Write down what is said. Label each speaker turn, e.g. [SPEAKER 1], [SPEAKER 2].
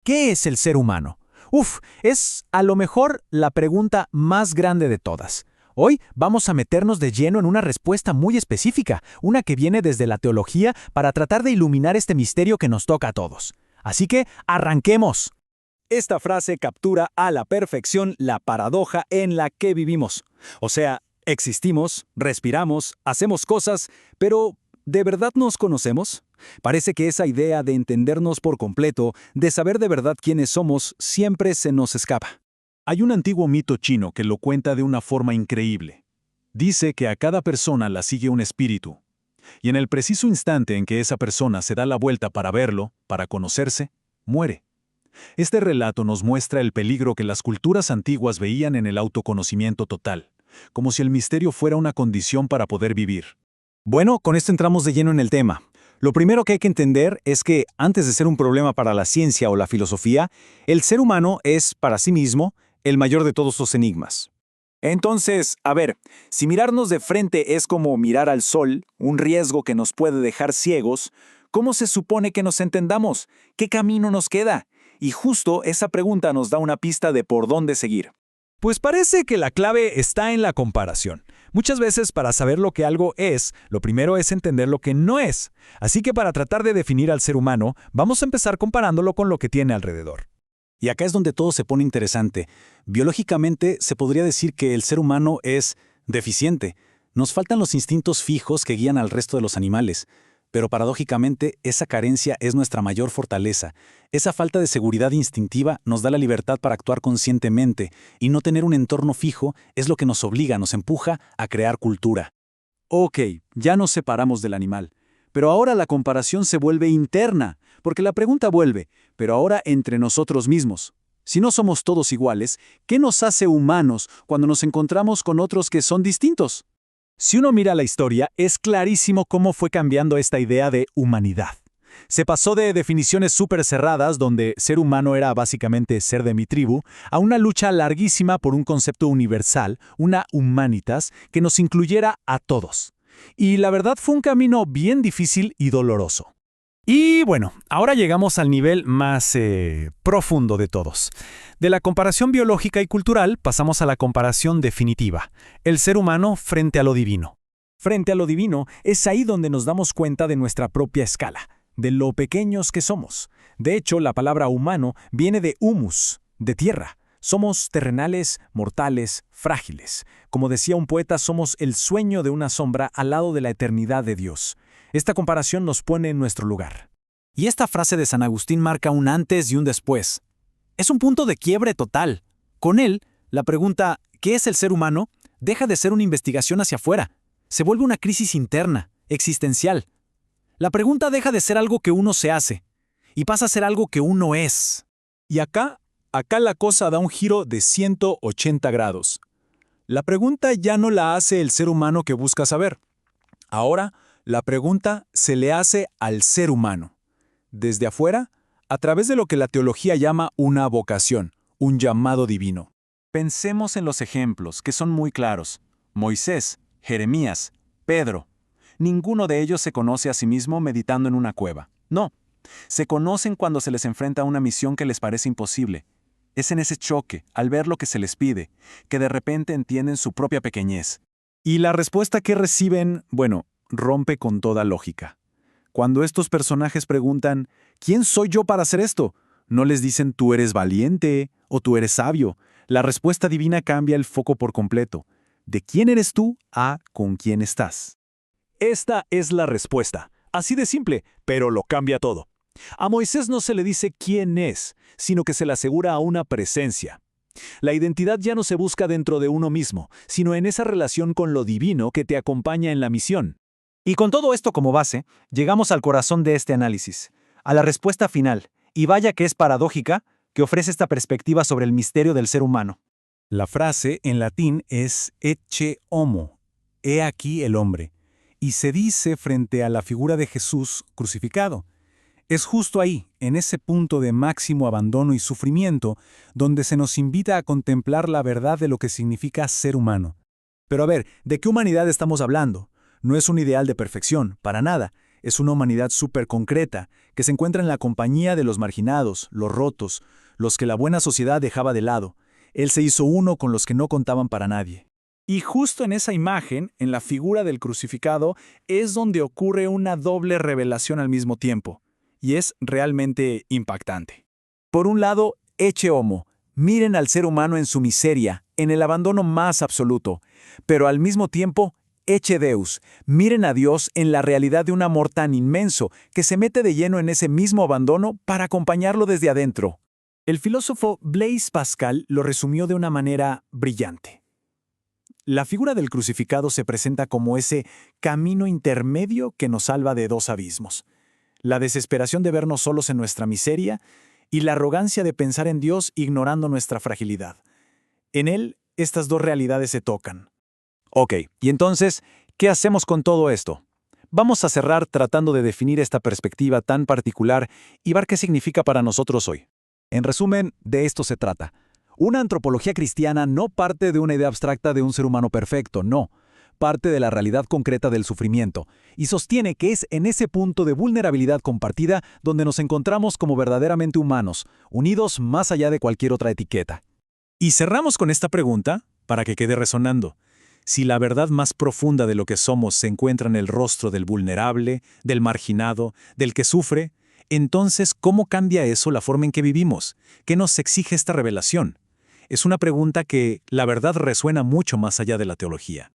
[SPEAKER 1] ¿Qué es el ser humano? Es a lo mejor la pregunta más grande de todas. Hoy vamos a meternos de lleno en una respuesta muy específica, una que viene desde la teología para tratar de iluminar este misterio que nos toca a todos. Así que, ¡arranquemos!
[SPEAKER 2] Esta frase captura a la perfección la paradoja en la que vivimos. O sea, existimos, respiramos, hacemos cosas, pero ¿de verdad nos conocemos? Parece que esa idea de entendernos por completo, de saber de verdad quiénes somos, siempre se nos escapa.
[SPEAKER 3] Hay un antiguo mito chino que lo cuenta de una forma increíble. Dice que a cada persona la sigue un espíritu, y en el preciso instante en que esa persona se da la vuelta para verlo, para conocerse, muere. Este relato nos muestra el peligro que las culturas antiguas veían en el autoconocimiento total, como si el misterio fuera una condición para poder vivir.
[SPEAKER 2] Bueno, con esto entramos de lleno en el tema. Lo primero que hay que entender es que, antes de ser un problema para la ciencia o la filosofía, el ser humano es, para sí mismo, el mayor de todos los enigmas. Entonces, a ver, si mirarnos de frente es como mirar al sol, un riesgo que nos puede dejar ciegos, ¿cómo se supone que nos entendamos? ¿Qué camino nos queda? Y justo esa pregunta nos da una pista de por dónde seguir.
[SPEAKER 1] Pues parece que la clave está en la comparación. Muchas veces para saber lo que algo es, lo primero es entender lo que no es. Así que para tratar de definir al ser humano, vamos a empezar comparándolo con lo que tiene alrededor.
[SPEAKER 2] Y acá es donde todo se pone interesante. Biológicamente se podría decir que el ser humano es deficiente. Nos faltan los instintos fijos que guían al resto de los animales. Pero paradójicamente, esa carencia es nuestra mayor fortaleza. Esa falta de seguridad instintiva nos da la libertad para actuar conscientemente, y no tener un entorno fijo es lo que nos obliga, nos empuja a crear cultura. Ok, ya nos separamos del animal. Pero ahora la comparación se vuelve interna, porque la pregunta vuelve, pero ahora entre nosotros mismos. Si no somos todos iguales, ¿qué nos hace humanos cuando nos encontramos con otros que son distintos?
[SPEAKER 1] Si uno mira la historia, es clarísimo cómo fue cambiando esta idea de humanidad. Se pasó de definiciones súper cerradas, donde ser humano era básicamente ser de mi tribu, a una lucha larguísima por un concepto universal, una humanitas, que nos incluyera a todos. Y la verdad fue un camino bien difícil y doloroso. Y bueno, ahora llegamos al nivel más profundo de todos. De la comparación biológica y cultural pasamos a la comparación definitiva, el ser humano frente a lo divino. Frente a lo divino es ahí donde nos damos cuenta de nuestra propia escala, de lo pequeños que somos. De hecho, la palabra humano viene de humus, de tierra. Somos terrenales, mortales, frágiles. Como decía un poeta, somos el sueño de una sombra al lado de la eternidad de Dios. Esta comparación nos pone en nuestro lugar.
[SPEAKER 2] Y esta frase de San Agustín marca un antes y un después. Es un punto de quiebre total. Con él, la pregunta ¿qué es el ser humano? Deja de ser una investigación hacia afuera. Se vuelve una crisis interna, existencial. La pregunta deja de ser algo que uno se hace y pasa a ser algo que uno es.
[SPEAKER 3] Y acá la cosa da un giro de 180 grados. La pregunta ya no la hace el ser humano que busca saber. Ahora, la pregunta se le hace al ser humano. Desde afuera, a través de lo que la teología llama una vocación, un llamado divino. Pensemos en los ejemplos, que son muy claros. Moisés, Jeremías, Pedro. Ninguno de ellos se conoce a sí mismo meditando en una cueva. No. Se conocen cuando se les enfrenta a una misión que les parece imposible. Es en ese choque, al ver lo que se les pide, que de repente entienden su propia pequeñez. Y la respuesta que reciben, rompe con toda lógica. Cuando estos personajes preguntan, ¿quién soy yo para hacer esto? No les dicen tú eres valiente o tú eres sabio. La respuesta divina cambia el foco por completo. De quién eres tú a con quién estás.
[SPEAKER 1] Esta es la respuesta. Así de simple, pero lo cambia todo. A Moisés no se le dice quién es, sino que se le asegura una presencia. La identidad ya no se busca dentro de uno mismo, sino en esa relación con lo divino que te acompaña en la misión.
[SPEAKER 2] Y con todo esto como base, llegamos al corazón de este análisis, a la respuesta final, y vaya que es paradójica, que ofrece esta perspectiva sobre el misterio del ser humano.
[SPEAKER 3] La frase en latín es ecce homo, he aquí el hombre, y se dice frente a la figura de Jesús crucificado. Es justo ahí, en ese punto de máximo abandono y sufrimiento, donde se nos invita a contemplar la verdad de lo que significa ser humano.
[SPEAKER 1] Pero a ver, ¿de qué humanidad estamos hablando? No es un ideal de perfección, para nada.
[SPEAKER 3] Es una humanidad súper concreta, que se encuentra en la compañía de los marginados, los rotos, los que la buena sociedad dejaba de lado. Él se hizo uno con los que no contaban para nadie. Y justo en esa imagen, en la figura del crucificado, es donde ocurre una doble revelación al mismo tiempo. Y es realmente impactante. Por un lado, ecce homo. Miren al ser humano en su miseria, en el abandono más absoluto. Pero al mismo tiempo, ecce Deus. Miren a Dios en la realidad de un amor tan inmenso que se mete de lleno en ese mismo abandono para acompañarlo desde adentro. El filósofo Blaise Pascal lo resumió de una manera brillante. La figura del crucificado se presenta como ese camino intermedio que nos salva de dos abismos: la desesperación de vernos solos en nuestra miseria y la arrogancia de pensar en Dios ignorando nuestra fragilidad. En él, estas dos realidades se tocan. Ok, y entonces, ¿qué hacemos con todo esto? Vamos a cerrar tratando de definir esta perspectiva tan particular y ver qué significa para nosotros hoy.
[SPEAKER 1] En resumen, de esto se trata. Una antropología cristiana no parte de una idea abstracta de un ser humano perfecto, no. Parte de la realidad concreta del sufrimiento, y sostiene que es en ese punto de vulnerabilidad compartida donde nos encontramos como verdaderamente humanos, unidos más allá de cualquier otra etiqueta.
[SPEAKER 3] Y cerramos con esta pregunta, para que quede resonando. Si la verdad más profunda de lo que somos se encuentra en el rostro del vulnerable, del marginado, del que sufre, entonces, ¿cómo cambia eso la forma en que vivimos? ¿Qué nos exige esta revelación? Es una pregunta que, la verdad, resuena mucho más allá de la teología.